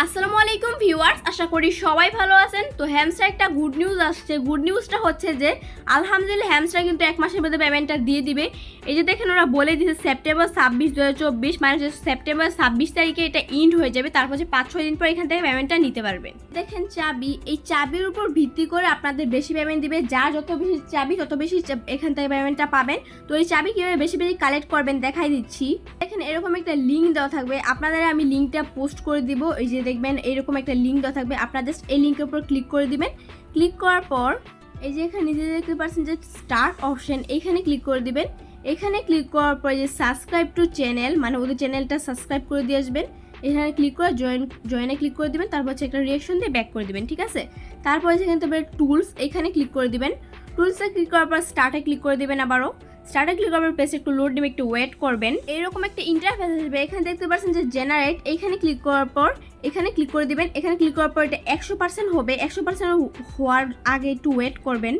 আসসালামু আলাইকুম ভিউয়ার্স, আশা করি সবাই ভালো আছেন। তো হ্যামস্টার একটা গুড নিউজ আসছে। গুড নিউজটা হচ্ছে যে আলহামদুলিল্লাহ হ্যামস্টার কিন্তু 1 মাসের মধ্যে পেমেন্টটা দিয়ে দিবে। এই যে দেখেন ওরা বলে দিয়েছে সেপ্টেম্বর 26, 2024 মানে হচ্ছে সেপ্টেম্বর 26 তারিখে এটা ইন্ড হয়ে যাবে। তারপর যে 5-6 দিন পর এখান থেকে পেমেন্টটা নিতে পারবেন। দেখেন চাবি, এই চাবির উপর ভিত্তি করে আপনাদের বেশি পেমেন্ট দিবে। যার যত বেশি চাবি তত বেশি এখান থেকে পেমেন্টটা পাবেন। তো এই চাবি কীভাবে বেশি বেশি কালেক্ট করবেন দেখাই দিচ্ছি। দেখেন এরকম একটা লিঙ্ক দেওয়া থাকবে, আপনাদের আমি লিঙ্কটা পোস্ট করে দিব। এই যে দেখবেন এইরকম একটা লিঙ্ক দেওয়া থাকবে, আপনারা জাস্ট এই লিঙ্কের উপর ক্লিক করে দিবেন। ক্লিক করার পর এই যে এখানে নিজে দেখতে পাচ্ছেন যে স্টার্ট অপশন, এইখানে ক্লিক করে দিবেন। এখানে ক্লিক করার পর যে সাবস্ক্রাইব টু চ্যানেল মানে ওদের চ্যানেলটা সাবস্ক্রাইব করে দিয়ে আসবেন। এখানে ক্লিক করে জয়েনে ক্লিক করে দিবেন। তারপর হচ্ছে একটা রিয়াকশন দিয়ে ব্যাক করে দিবেন, ঠিক আছে। তারপর এখানে তবে টুলস, এখানে ক্লিক করে দিবেন। টুলসে ক্লিক করার পর স্টার্টে ক্লিক করে দিবেন। আবারও স্টার্টে ক্লিক করার পেজে একটু লোড নেবে, একটু ওয়েট করবেন। এরকম একটা ইন্টারফেস আসবে। এখানে দেখতে পাচ্ছেন যে জেনারেট, এইখানে ক্লিক করার পর এখানে ক্লিক করে দিবেন। এখানে ক্লিক করার পর এটা 100% হবে। 100% হওয়ার আগে একটু ওয়েট করবেন।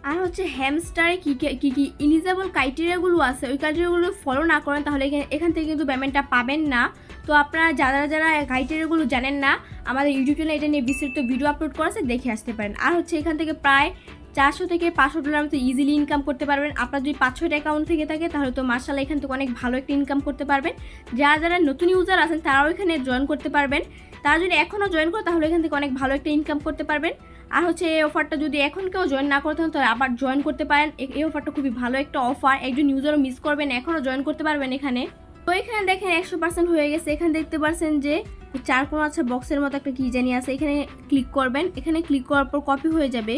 আর হচ্ছে হ্যামস্টারে কি কি এলিজিবল ক্রাইটেরিয়াগুলো আছে, ওই ক্রাইটেরিয়াগুলো ফলো না করেন তাহলে এখান থেকে কিন্তু পেমেন্টটা পাবেন না। তো আপনারা যারা ক্রাইটেরিয়াগুলো জানেন না, আমাদের ইউটিউব চ্যানেলে এটা নিয়ে বিস্তারিত ভিডিও আপলোড করা আছে, দেখে আসতে পারেন। আর হচ্ছে এখান থেকে প্রায় 400 থেকে 500 ডলার মতো ইজিলি ইনকাম করতে পারবেন। আপনার যদি 5-6টা অ্যাকাউন্ট থেকে থাকে তাহলে তো মার্শাল্লাহ এখান থেকে অনেক ভালো একটা ইনকাম করতে পারবেন। যারা নতুন ইউজার আছেন তারাও এখানে জয়েন করতে পারবেন। তারা যদি এখনও জয়েন করে তাহলে এখান থেকে অনেক ভালো একটা ইনকাম করতে পারবেন। আর হচ্ছে এই অফারটা যদি এখন কেউ জয়েন না করতে তাহলে আবার জয়েন করতে পারেন। এই অফারটা খুবই ভালো একটা অফার, একজন ইউজারও মিস করবেন, এখনও জয়েন করতে পারবেন এখানে। তো এখানে দেখেন 100% হয়ে গেছে। এখানে দেখতে পাচ্ছেন যে 4 কোণ আছে, বক্সের মতো একটা কি জানি আছে, এখানে ক্লিক করবেন। এখানে ক্লিক করার পর কপি হয়ে যাবে।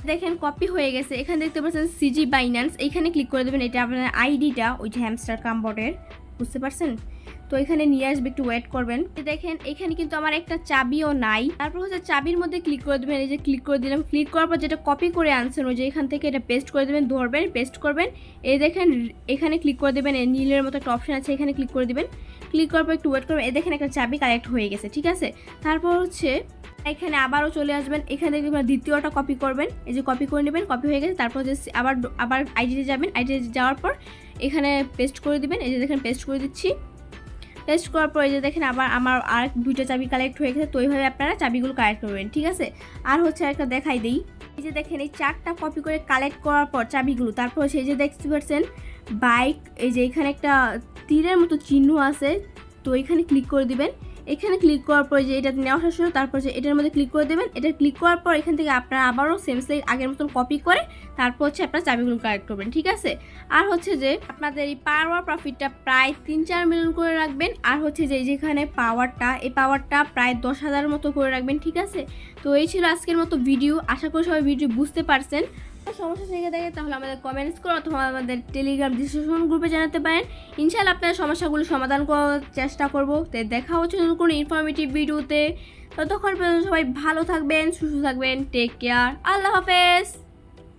দেখেন কপি হয়ে গেছে। এখানে দেখতে পাচ্ছেন সিজি বাইন্যান্স, এইখানে ক্লিক করে দেবেন। এটা আপনার আইডিটা ওই যে হ্যামস্টার কামবোর্ডের, বুঝতে পারছেন। তো এখানে নিয়ে আসবে, একটু ওয়েট করবেন। দেখেন এখানে কিন্তু আমার একটা চাবিও নাই। তারপর হচ্ছে চাবির মধ্যে ক্লিক করে দেবেন। এই যে ক্লিক করে দিলাম। ক্লিক করার পর যেটা কপি করে আনছেন ওই যে এখান থেকে এটা পেস্ট করে দেবেন, ধরবেন, পেস্ট করবেন। এই দেখেন এখানে ক্লিক করে দেবেন, নীলের মতো একটা অপশন আছে, এখানে ক্লিক করে দেবেন। ক্লিক করার পর একটু ওয়েট করবেন। এই দেখেন একটা চাবি কালেক্ট হয়ে গেছে, ঠিক আছে। তারপর হচ্ছে এখানে আবারও চলে আসবেন। এখানে দেখবেন দ্বিতীয়টা কপি করবেন, এই যে কপি করে নেবেন, কপি হয়ে গেছে। তারপর হচ্ছে আবার আইডিতে যাবেন। আইডিতে যাওয়ার পর এখানে পেস্ট করে দিবেন। এই যে দেখেন পেস্ট করে দিচ্ছি। পেস্ট করার পর এই যে দেখেন আবার আমার আর 2টা চাবি কালেক্ট হয়ে গেছে। তো এইভাবে আপনারা চাবিগুলো কালেক্ট করবেন, ঠিক আছে। আর হচ্ছে একটা দেখাই দিই। এই যে দেখেন এই 4টা কপি করে কালেক্ট করার পর চাবিগুলো, তারপর সেই যে দেখতে পাচ্ছেন বাইক, এই যে এখানে একটা তীরের মতো চিহ্ন আছে, তো এখানে ক্লিক করে দিবেন। এখানে ক্লিক করার পর যে এটা নেওয়া শেষ হলো, তারপর যে এটার মধ্যে ক্লিক করে দেবেন। এটা ক্লিক করার পর এখান থেকে আপনারা আবারও সেম আগের মতন কপি করে তারপর হচ্ছে আপনারা চাবিগুলো কালেক্ট করবেন, ঠিক আছে। আর হচ্ছে যে আপনাদের এই পাওয়ার প্রফিটটা প্রায় 3-4 মিলিয়ন করে রাখবেন। আর হচ্ছে যে যেখানে পাওয়ারটা, এই পাওয়ারটা প্রায় 10,000 মতো করে রাখবেন, ঠিক আছে। তো এই ছিল আজকের মতো ভিডিও। আশা করি সবাই ভিডিও বুঝতে পারছেন। সমস্যা থেকে থাকে তাহলে আমাদের কমেন্টস করে অথবা আমাদের টেলিগ্রাম ডিসকাশন গ্রুপে জানাতে পারেন। ইনশাআল্লাহ আপনার সমস্যাগুলো সমাধান করার চেষ্টা করব। তো দেখা হচ্ছে নতুন কোনো ইনফরমেটিভ ভিডিওতে। ততক্ষণ পর্যন্ত সবাই ভালো থাকবেন, সুস্থ থাকবেন। টেক কেয়ার, আল্লাহ হাফেজ।